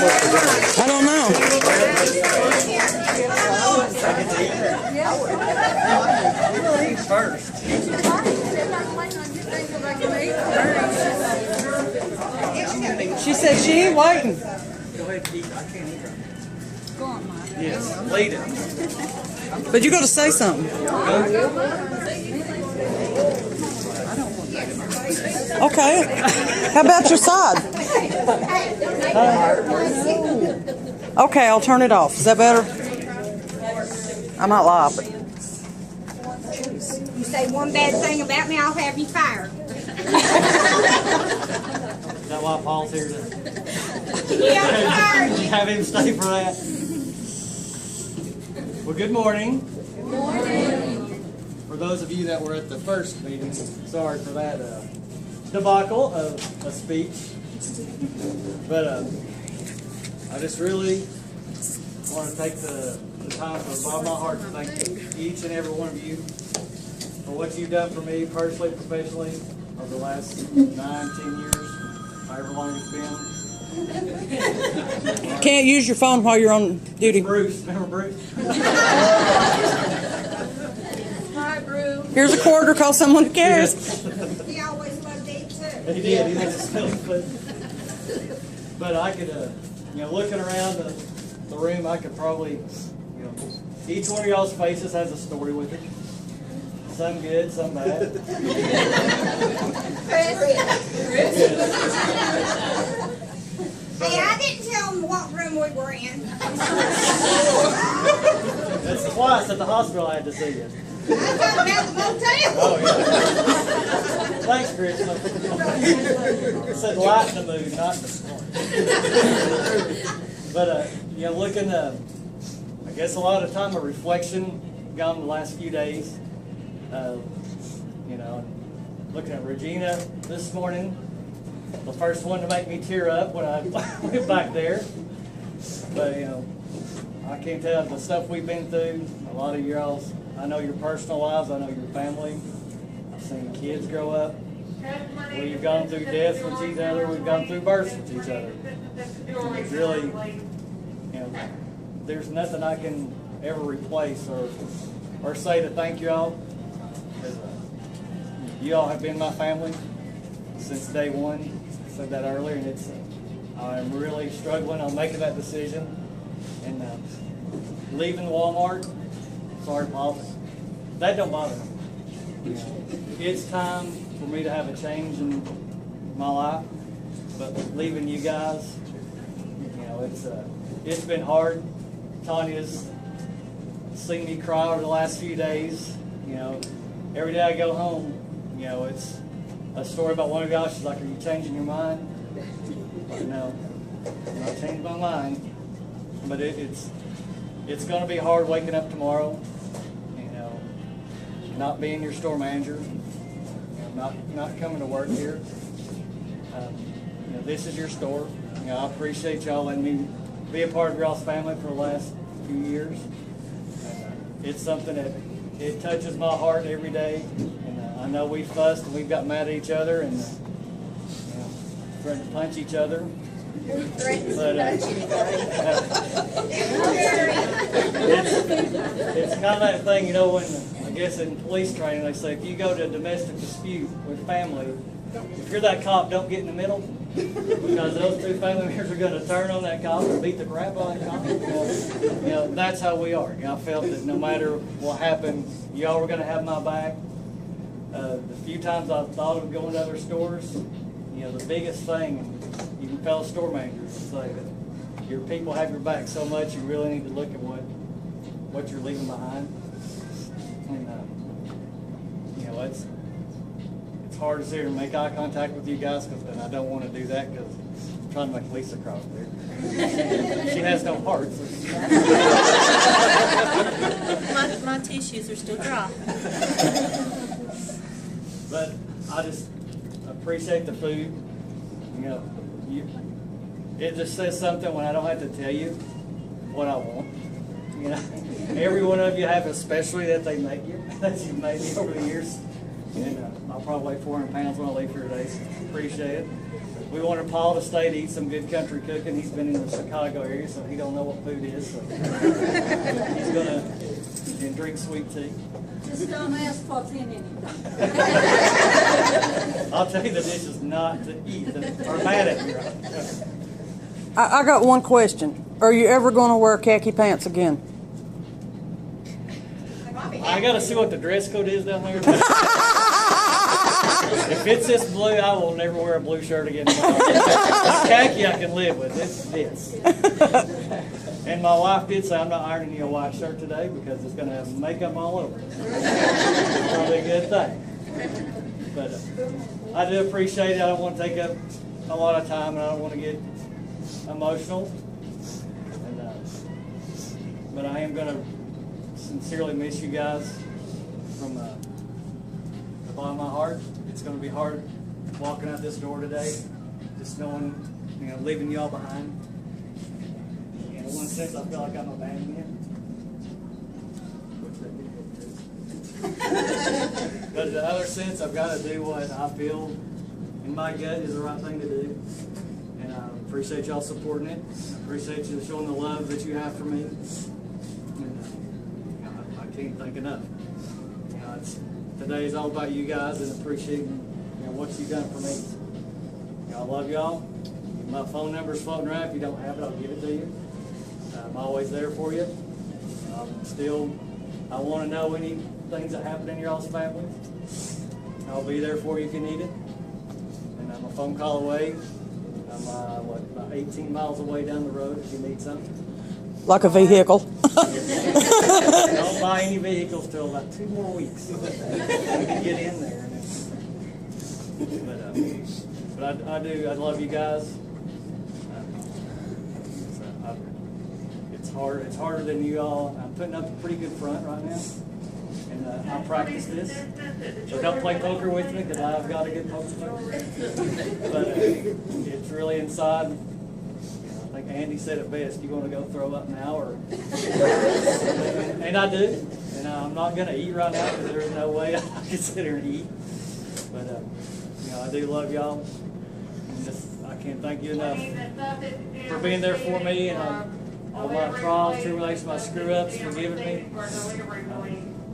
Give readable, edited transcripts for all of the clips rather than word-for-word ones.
I don't know. First. She said she ain't waiting. Go ahead, eat. I can't eat right. Go on, Mark. Yes, lead it. But you got to say something. Okay. How about your side? Okay, I'll turn it off. Is that better? I might lie, but You say one bad thing about me, I'll have you fired. Is that why Paul's here to Yeah, I'm fired. have him stay for that? Well, good morning. Good morning. For those of you that were at the first meeting, sorry for that debacle of a speech. But I just really want to take the time from the bottom of my heart to thank each and every one of you for what you've done for me personally, professionally, over the last 9, 10 years, however long it's been. can't use your phone while you're on duty. Bruce, remember Bruce? Hi, Brew. Here's a quarter. Call someone who cares. He always loved to eat too. He did. He made us smell food. But I could, looking around the room, I could probably, each one of y'all's faces has a story with it. Some good, some bad. Hey, I didn't tell him what room we were in. That's twice at the hospital I had to see you. I talked about the motel. Oh, yeah. Thanks, Chris. It said lighten the mood, not the storm. But, looking, I guess a lot of time of reflection gone the last few days. Looking at Regina this morning, the first one to make me tear up when I went back there. But, I can't tell the stuff we've been through, a lot of y'all's, I know your personal lives, I know your family. I've seen kids grow up. We've gone through deaths with each other, we've gone through births with each other. It's really, there's nothing I can ever replace or say to thank you all. You all have been my family since day one. I said that earlier, and I'm really struggling on making that decision and leaving Walmart. Sorry, Paul, that don't bother me. It's time for me to have a change in my life, but leaving you guys, it's been hard. Tanya's seen me cry over the last few days. Every day I go home, it's a story about one of y'all. She's like, "Are you changing your mind?" Like, no, I'm not changing my mind. But it's going to be hard waking up tomorrow. Not being your store manager, not coming to work here. This is your store. I appreciate y'all letting me be a part of y'all's family for the last few years. It's something that it touches my heart every day. And I know we fussed and we've got mad at each other and threatened to punch each other. But it's kind of that thing, when I guess in police training they say if you go to a domestic dispute with family, if you're that cop, don't get in the middle, because those two family members are going to turn on that cop and beat the crap out of that cop. That's how we are. I felt that no matter what happened, y'all were going to have my back. The few times I thought of going to other stores, the biggest thing, even fellow store managers say that your people have your back so much, you really need to look at what you're leaving behind. And it's hard to sit here and make eye contact with you guys, and I don't want to do that because I'm trying to make Lisa cry there. She has no heart. So My tissues are still dry. But I just appreciate the food. It just says something when I don't have to tell you what I want. Every one of you have a specialty that they make you, that you've made me over the years. And I'll probably weigh 400 pounds when I leave here today, so appreciate it. We wanted Paul to stay to eat some good country cooking. He's been in the Chicago area, so he don't know what food is. So he's gonna drink sweet tea. Just don't ask what's in anything. I'll tell you the dish is not to eat. Are mad at me, right? I got one question. Are you ever going to wear khaki pants again? I gotta see what the dress code is down there. If it's this blue, I will never wear a blue shirt again. Khaki I can live with. It's this. And my wife did say I'm not ironing you a white shirt today because it's going to have makeup all over it. It's probably a good thing. But I do appreciate it. I don't want to take up a lot of time, and I don't want to get emotional. And, but I am going to sincerely miss you guys from the bottom of my heart. It's going to be hard walking out this door today, just knowing, leaving y'all behind. In one sense, I feel like I'm abandoning you. But in the other sense, I've got to do what I feel in my gut is the right thing to do. And I appreciate y'all supporting it. I appreciate you showing the love that you have for me. And I can't thank enough. Today is all about you guys and appreciating what you've done for me. I love y'all. My phone number is floating around. If you don't have it, I'll give it to you. I'm always there for you. I want to know any things that happen in your all's family. I'll be there for you if you need it. And I'm a phone call away. I'm about 18 miles away down the road if you need something. Like a vehicle. Don't buy any vehicles till about 2 more weeks. We can get in there. But I love you guys. It's harder than you all. I'm putting up a pretty good front right now. And I'll practice this. So don't play poker with me because I've got a good poker face. But it's really inside. I think Andy said it best. You want to go throw up now? And I do. And I'm not going to eat right now because there's no way I can sit here and eat. But I do love y'all. I can't thank you enough for being there for me and all my trials, tribulations, my screw-ups, forgiving me. I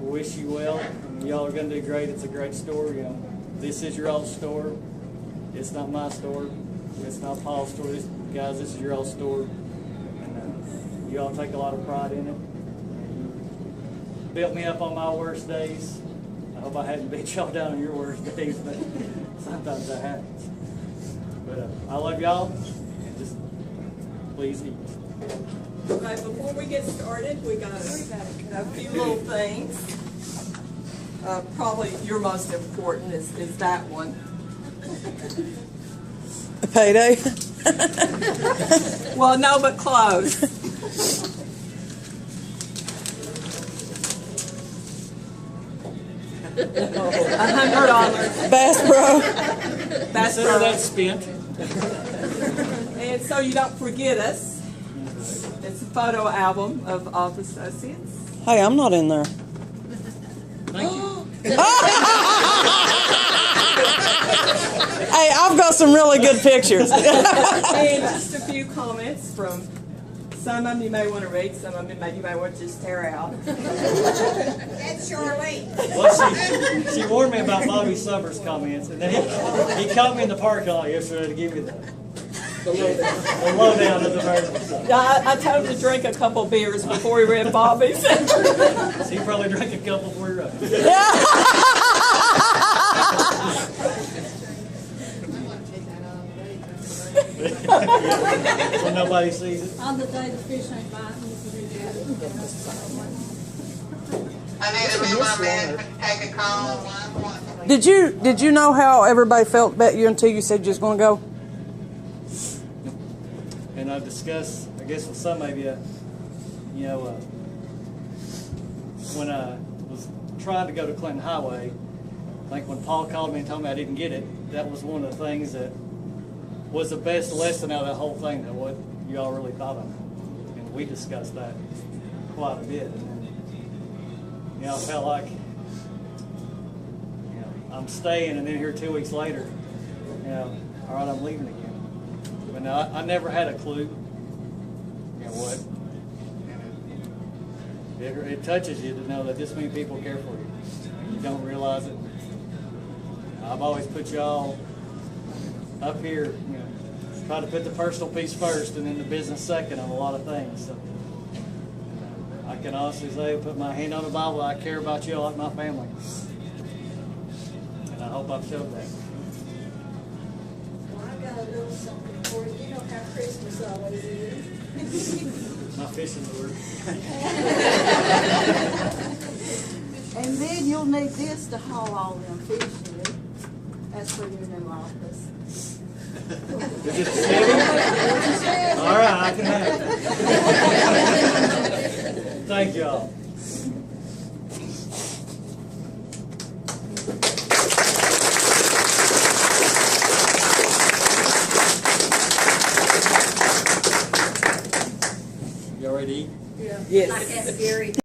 wish you well. Y'all are going to do great. It's a great store. This is your old store. It's not my store. It's not Paul's store. Guys, this is your old store. And you all take a lot of pride in it. You built me up on my worst days. I hope I hadn't beat y'all down on your worst days, but sometimes that happens. But I love y'all, and just please eat. Okay, before we get started, we got a few little things. Probably your most important is that one. A payday? Well, no, but close. $100. Bass Pro. That's Consider that spent. And so you don't forget us. It's a photo album of all the associates. Hey, I'm not in there. Thank you. Hey, I've got some really good pictures. And just a few comments from some of them you may want to read, some of them you may want to just tear out. That's Charlene. Well, she warned me about Bobby Summers' comments, and then he caught me in the parking lot yesterday to give me the lowdown of the version. Yeah, I told him to drink a couple beers before he read Bobby's. So he probably drank a couple before he wrote. So nobody sees it. On the day the fish ain't biting, you can read I need to move my bed, take a call. Did you know how everybody felt about you until you said you was going to go? And I've discussed, I guess with some of you, when I was trying to go to Clinton Highway, I think when Paul called me and told me I didn't get it, that was one of the things that was the best lesson out of that whole thing, that what you all really thought of me. And we discussed that quite a bit. And then, I felt like, I I'm staying, and then here 2 weeks later, you know, all right, I'm leaving again. But no, I never had a clue. You know what? It touches you to know that this many people care for you. You don't realize it. I've always put y'all up here, you know, try to put the personal piece first and then the business second on a lot of things. So I can honestly say, put my hand on the Bible, I care about you like my family. And I hope I've showed that. Well, I got a little something for you. You know how Christmas always is. My fishing lure. And then you'll need this to haul all them fish with. That's for your new office. Is it seven? All right, I can have it. Thank y'all. You all ready to eat? Yes. Gary.